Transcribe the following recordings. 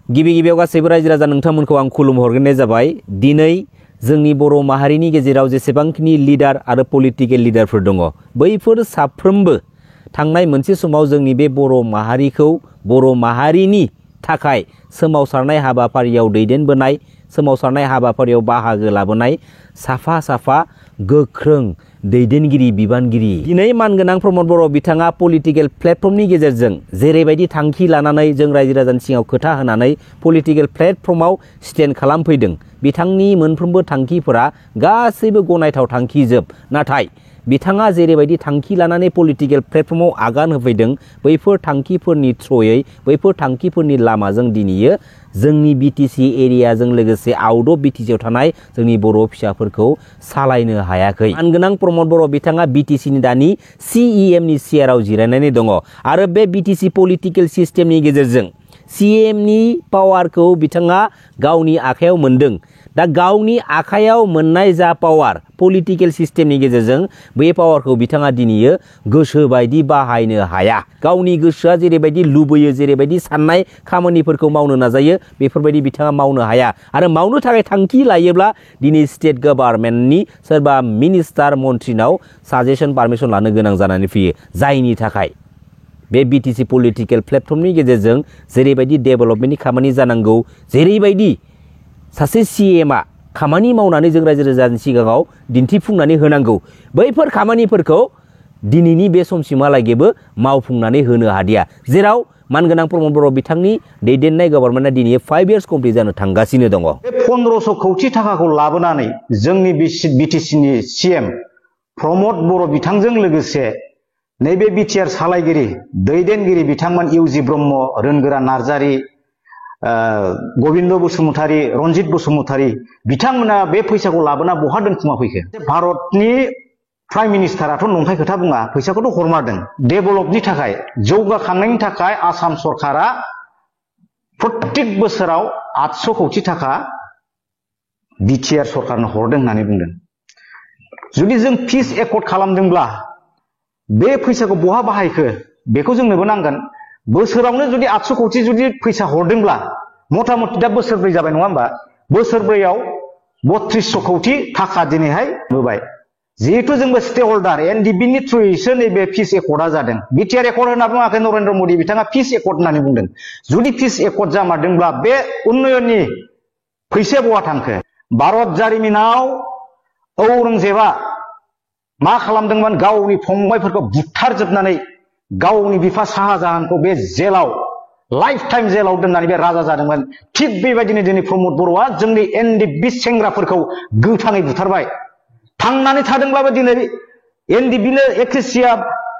गिबि गिबियाव गासैबो रायजो राजा नोंथांमोनखौ आं खुलुमहरग्रोनाय जाबाय। दिनै जोंनि बर' माहारिनि गेजेराव जेसेबांखिनि लिडार आरो पलिटिकेल लिडारफोर दङ, बैफोर साफ्रोमबो थांनाय मोनसे समाव जोंनि बे बर' माहारिखौ बर' माहारिनि थाखाय सोमावसारनाय हाबाफारियाव दैदेनबोनाय, सोमावसारनाय हाबाफारियाव बाहागो लाबोनाय साफा साफा गोख्रों दैदेनगिरि बिबानगिरि। दिनै मानगोनां प्रमद बर' बिथाङा पलिटिकेल प्लेटफर्मनि गेजेरजों जेरैबायदि थांखि लानानै जों रायजो राजानि सिगाङाव खोथा होनानै पलिटिकेल प्लेटफर्माव स्टेन्ड खालामफैदों, बिथांनि मोनफ्रोमबो थांखिफोरा गासैबो गनायथाव थांखिजोब। नाथाय बिथाङा जेरैबायदि थांखि लानानै पलिटिकेल प्लेटफर्माव आगान होफैदों, बैफोर थांखिफोरनि थ्रयै, बैफोर थांखिफोरनि लामाजों दिनैयो जोंनि बिटिसि एरियाजों लोगोसे आउट अफ बिटिसिआव थानाय जोंनि बर' फिसाफोरखौ सालायनो हायाखै। मानगोनां प्रमद बर' बिथाङा बिटिसिनि दानि CEMनि चेयाराव जिरायनानै दङ आरो बे बिटिसि पलिटिकेल सिस्टेमनि गेजेरजों CEMनि पावारखौ बिथाङा गावनि आखायाव मोनदों। दा गावनि आखायाव मोननाय जा पावार पलिटिकेल सिस्टेमनि गेजेरजों, बे पावारखौ बिथाङा दिनैयो गोसो बायदि बाहायनो हाया। गावनि गोसोआ जेरैबायदि लुबैयो, जेरैबायदि साननाय खामानिफोरखौ मावनो नाजायो, बेफोरबायदि बिथाङा मावनो हाया। आरो मावनो थाखाय थांखि लायोब्ला दिनै स्टेट गभर्नमेन्टनि सोरबा मिनिस्टार मन्थ्रिनाव साजेसन पारमिसन लानो गोनां जानानै फैयो। जायनि थाखाय बे बिटिसि पलिटिकेल प्लेटफर्मनि गेजेरजों जेरैबायदि डेभेलपमेन्टनि खामानि जानांगौ, जेरैबायदि सासे CMआ खामानि मावनानै जों रायजो राजानि सिगाङाव दिन्थिफुंनानै होनांगौ, बैफोर खामानिफोरखौ दिनैनि बे समसिमहालागैबो मावफुंनानै होनो हादिया। जेराव मानगोनां प्रमद बर' बिथांनि दैदेननाय गभर्नमेन्टआ दिनै 5 इयार्स कमप्लिट जानो थांगासिनो दङ। बे 1500 कौटि थाखाखौ लाबोनानै जोंनि बिटिसिनि CM प्रमद बर' बिथांजों लोगोसे नैबे बिटिआर सालायगिरि दैदेनगिरि बिथांमोन इउजि ब्रह्म, रोनगोरा नार्जारि, गबिन्द बसुमतारी, रनजित बसुमतारी बिथांमोना बे फैसाखौ लाबोना बहा दोनखुमा फैखो? भारतनि प्राइम मिनिस्टाराथ' नंखाय खोथा बुङा, फैसाखौथ' हरमारदों। डेभेलपनि थाखाय, जौगाखांनायनि थाखाय आसाम सरकारा प्रत्येक बोसोराव 800 कौटि थाखा बिटिआर सरकारनो हरदों होननानै बुंदों। जुदि जों पिस एकर्ड खालामदोंब्ला बे फैसाखौ बहा बाहायखो बेखौ जोंनोबो नांगोन। बोसोरावनो जुदि 800 कौटि जुदि फैसा हरदोंब्ला, मथा मथि दा बोसोरब्रै जाबाय नङा होमबा? बोसोरब्रैयाव 3200 कौटि थाखा दिनैहाय होबाय। जिहेतु जोंबो स्टेक हल्डार, NDBनि थ्रुयैसो नैबे पिस एकर्डआ जादों। बिटिआर एकर्ड होनना बुङाखै नरेन्द्र मदि बिथाङा, पिस एकर्ड होननानै बुंदों। जुदि पिस एकर्ड जामारदोंब्ला बे उन्नयननि फैसाया बहा थांखो? भारत जारिमिनाव औरंगजेबा मा खालामदोंमोन? गावनि फंबायफोरखौ बुथारजोबनानै गावनि बिफा शाहजाहानखौ बे जेलाव लाइफ टाइम जेलाव दोननानै बे राजा जादोंमोन। थिग बेबायदिनो दिनै प्रमद बर'आ जोंनि NDB सेंग्राफोरखौ गोथाङै बुथारबाय। थांनानै थादोंब्लाबो दिनै NDBनो एक्रेसिया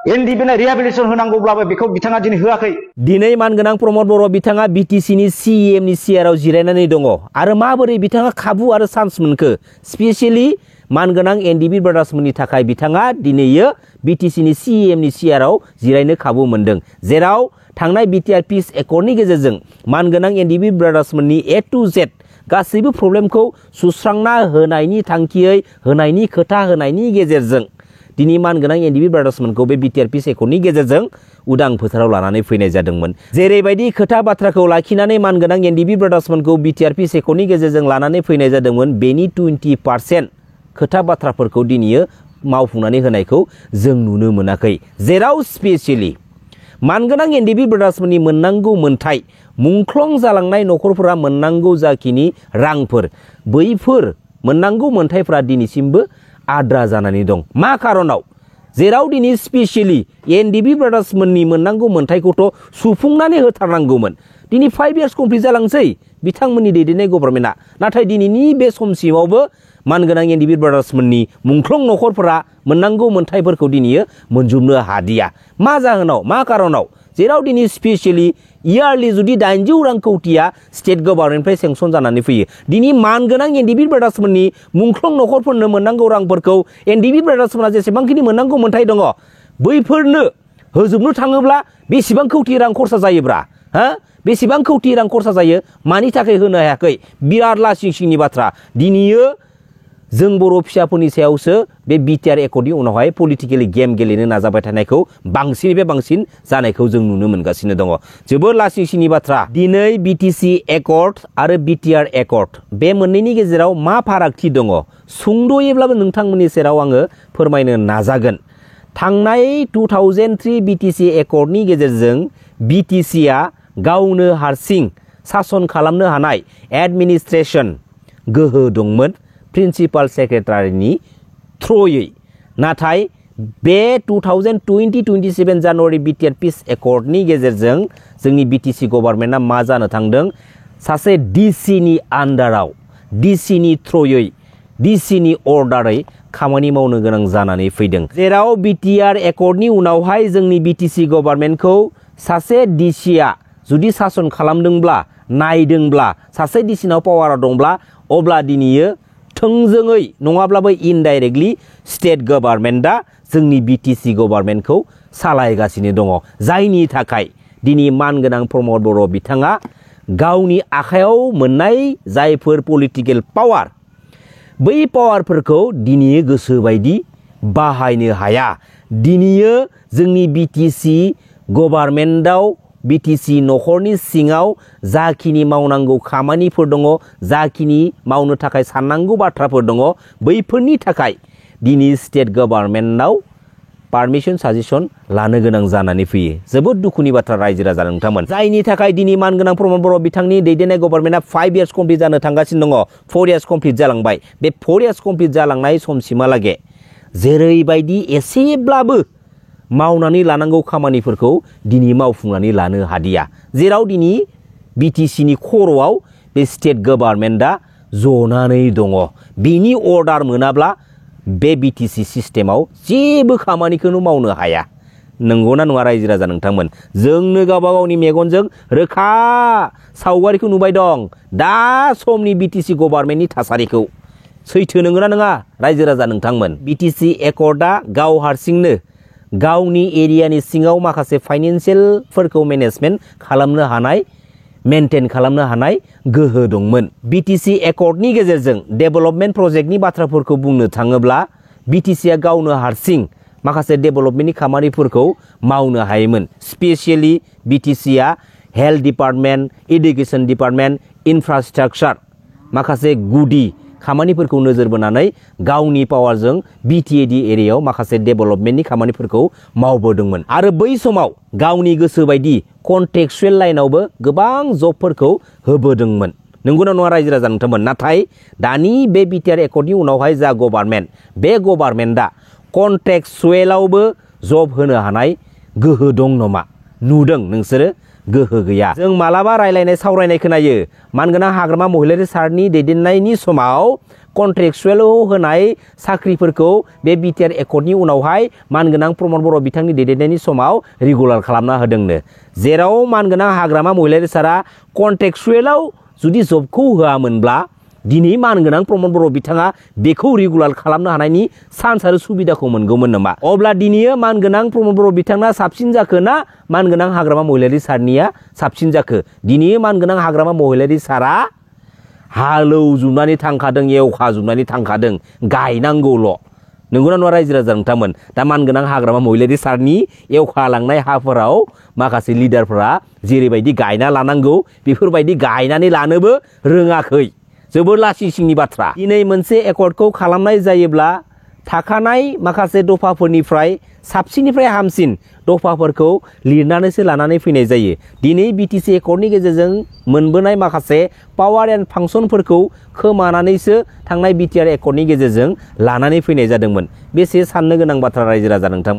NDBनो रिहेबिलिटेसन होनांगौब्लाबो बेखौ बिथाङा दिनै होआखै। दिनै मानगोनां प्रमद बर' बिथाङा बिटिसिनि CEMनि चेयाराव जिरायनानै दङ आरो माबोरै बिथाङा खाबु आरो चान्स मोनखो? स्पेसियेलि मानगोनां NDB ब्रादार्समोननि थाखाय बिथाङा दिनैयो बिटिसिनि CEMनि चेयाराव जिरायनो खाबु मोनदों। जेराव थांनाय बिटिआर पिस एकर्डनि गेजेरजों मानगोनां NDB ब्रादार्समोननि A to Z गासैबो प्रब्लेमखौ सुस्रांना होनायनि थांखियै, होनायनि खोथा होनायनि गेजेरजों दिनै मानगोनां NDB ब्रादार्समोनखौ बे बिटिआर पिस एकर्डनि गेजेरजों उदां फोथाराव लानानै फैनाय जादोंमोन। जेरैबायदि खोथा बाथ्राखौ लाखिनानै मानगोनां NDB ब्रादार्समोनखौ बिटिआर पिस एकर्डनि गेजेरजों लानानै फैनाय जादोंमोन, बेनि 20% खोथा बाथ्राफोरखौ दिनैयो मावफुंनानै होनायखौ जों नुनो मोनाखै। जेराव स्पेसियेलि मानगोनां NDB ब्रादार्समोननि मोननांगौ मोन्थाय, मुंख्लं जालांनाय न'खरफोरा मोननांगौ जाखिनि रांफोर, बैफोर मोननांगौ मोन्थायफोरा दिनैसिमबो आद्रा जानानै दं। मा खारनाव? जेराव दिनै स्पेसियेलि NDB ब्रादार्समोननि मोननांगौ मोन्थायखौथ' सुफुंनानै होथारनांगौमोन। दिनै 5 इयार्स कमप्लिट जालांसै बिथांमोननि दैदेननाय गभर्नमेन्टआ, नाथाय दिनैनि बे समसिमावबो मानगोनां NDB ब्रादार्समोननि मुंख्लं न'खरफोरा मोननांगौ मोन्थायफोरखौ दिनैयो मोनजोबनो हादिया। मा जाहोनाव? मा खारनाव? जेराव दिनै स्पेसियेलि इयारलि जुदि 800 रां कौटिया स्टेट गभर्नमेन्टनिफ्राय सेंसन जानानै फैयो, दिनै मानगोनां NDB ब्रादार्समोननि मुंख्लं न'खरफोरनो मोननांगौ रांफोरखौ NDB ब्रादार्समोनहा जेसेबांखिनि मोननांगौ मोन्थाय दङ, बैफोरनो होजोबनो थाङोब्ला बेसेबां कौटि रां खरसा जायोब्रा? बेसेबां कौटि रां खरसा जायो? मानि थाखाय होनो हायाखै? बिराद लासिं सिंनि बाथ्रा। दिनैयो जों बर' फिसाफोरनि सायावसो बे बिटिआर एकर्डनि उनावहाय पलिटिकेलि गेम गेलेनो नाजाबाय थानायखौ बांसिननिफ्राय बांसिन जानायखौ जों नुनो मोनगासिनो दङ। जोबोर लासिंसिनि बाथ्रा। दिनै बिटिसि एकर्ड आरो बिटिआर एकर्ड बे मोननैनि गेजेराव मा फारागथि दङ सुंद'यैब्लाबो नोंथांमोननि सेराव आङो फोरमायनो नाजागोन। थांनाय 2003 बिटिसि एकर्डनि गेजेरजों बिटिसिआ गावनो हारसिं सासन खालामनो हानाय एडमिनिस्ट्रेशन गोहो दंमोन प्रिन्सिपाल सेक्रेटारिनि थ्रुयै। नाथाय बे 2020-27 जानुवारि बिटिआर पिस एकर्डनि गेजेरजों जोंनि बिटिसि गभर्नमेन्टआ मा जानो थांदों सासे डिसिनि आन्डाराव डिसिनि थ्रुयै डिसिनि अर्डारै खामानि मावनो गोनां जानानै फैदों। जेराव बिटिआर एकर्डनि उनावहाय जोंनि बिटिसि गभर्नमेन्टखौ सासे डिसिआ जुदि सासन खालामदोंब्ला नायदोंब्ला सासे डिसिनाव पावारा दंब्ला अब्ला दिनैयो थोंजोङै नङाब्लाबो इनडाइरेक्टलि स्टेट गभर्नमेन्टआ जोंनि बिटिसि गभर्नमेन्टखौ सालायगासिनो दङ। जायनि थाखाय दिनै मानगोनां प्रमद बर' बिथाङा गावनि आखायाव मोननाय जायफोर पलिटिकेल पावार बै पावारफोरखौ दिनै गोसोबायदि बाहायनो हाया। दिनैयो जोंनि बिटिसि गभर्नमेन्टआव बिटिसि न'खरनि सिङाव जाखिनि मावनांगौ खामानिफोर दङ जाखिनि मावनो थाखाय साननांगौ बाथ्राफोर दङ बैफोरनि थाखाय दिनै स्टेट गभर्नमेन्टआव पारमिसन साजेसन लानो गोनां जानानै फैयो। जोबोद दुखुनि बाथ्रा रायजो राजा नोंथांमोन। जायनि थाखाय दिनै मानगोनां प्रमद बर' बिथांनि दैदेननाय गभर्नमेन्टआ 5 years कमप्लिट जानो थांगासिनो दङ। 4 years कमप्लिट जालांबाय। बे 4 years कमप्लिट जालांनाय समसिमहालागै जेरैबायदि एसेब्लाबो मावनानै लानांगौ खामानिफोरखौ दिनै मावफुंनानै लानो हादिया। जेराव दिनै बिटिसिनि खर'आव बे स्टेट गभर्नमेन्टआ जनानै दङ। बिनि अर्डार मोनाब्ला बे बिटिसि सिस्टेमाव जेबो खामानिखौनो मावनो हाया। नंगौना नङा रायजो राजा नोंथांमोन? जोंनो गावबा गावनि मेगनजों रोखा सावगारिखौ नुबाय दं दा समनि बिटिसि गभर्नमेन्टनि थासारिखौ। सैथो नंगौना नङा रायजो राजा नोंथांमोन? बिटिसि एकर्डआ गाव हारसिंनो गावनि एरियानि सिङाव माखासे फाइनेन्सियेलफोरखौ मेनेजमेन्ट खालामनो हानाय मेनटेन खालामनो हानाय गोहो दंमोन। बिटिसि एकर्डनि गेजेरजों डेभेलपमेन्ट प्रजेक्टनि बाथ्राफोरखौ बुंनो थाङोब्ला बिटिसिआ गावनो हारसिं माखासे डेभेलपमेन्टनि खामानिफोरखौ मावनो हायोमोन। स्पेसियेलि बिटिसिआ health department education department infrastructure माखासे गुदि खामानिफोरखौ नोजोर बोनानै गावनि पावारजों बिटिएडि एरियायाव माखासे डेभेलपमेन्टनि खामानिफोरखौ मावबोदोंमोन। आरो बै समाव गावनि गोसो बायदि कन्ट्रेक्चुएल लाइनावबो गोबां जबफोरखौ होबोदोंमोन। नंगौना नङा रायजो राजा नोंथांमोन? नाथाय दानि बे बिटिआर एकर्डनि उनावहाय जा गभर्नमेन्ट बे गभर्नमेन्टआ कन्ट्रेक्चुएलावबो जब होनो हानाय गोहो दं नामा? नुदों नोंसोरो? गोहो गैया। जों मालाबा रायलायनाय सावरायनाय खोनायो मानगोनां हाग्रामा महिलारि सारनि दैदेननायनि समाव कन्ट्रेक्चुएलाव होनाय साख्रिफोरखौ बे बिटिआर एकर्डनि उनावहाय मानगोनां प्रमद बर' बिथांनि दैदेननायनि समाव रेगुलार खालामना होदोंनो। जेराव मानगोनां हाग्रामा महिलारि सारा कन्ट्रेक्चुएलाव जुदि जबखौ होआमोनब्ला दिनै मानगोनां प्रमद बर' बिथाङा बेखौ रेगुलार खालामनो हानायनि चान्स आरो सुबिदाखौ मोनगौमोन नामा? अब्ला दिनै मानगोनां प्रमद बर' बिथाङा साबसिन जाखो ना मानगोनां हाग्रामा महिलारि सारनिया साबसिन जाखो? दिनै मानगोनां हाग्रामा महिलारि सारा हालौजोबनानै थांखादों एवखाजोबनानै थांखादों गायनांगौल'। नंगौना नङा रायजो राजा नोंथांमोन? दा मानगोनां हाग्रामा महिलारि सारनि एवखालांनाय हाफोराव माखासे लिडारफोरा जेरैबायदि गायना लानांगौ बेफोरबायदि गायनानै लानोबो रोङाखै। जोबोर लासिंसिंनि बाथ्रा। दिनै मोनसे एकर्डखौ खालामनाय जायोब्ला थाखानाय माखासे दफाफोरनिफ्राय साबसिननिफ्राय हामसिन दफाफोरखौ लिरनानैसो लानानै फैनाय जायो। दिनै बिटिसि एकर्डनि गेजेरजों मोनबोनाय माखासे पावार एन्ड फांसनफोरखौ खोमानानैसो थांनाय बिटिआर एकर्डनि गेजेरजों लानानै फैनाय जादोंमोन। बेसे साननो गोनां बाथ्रा रायजो राजा नोंथां।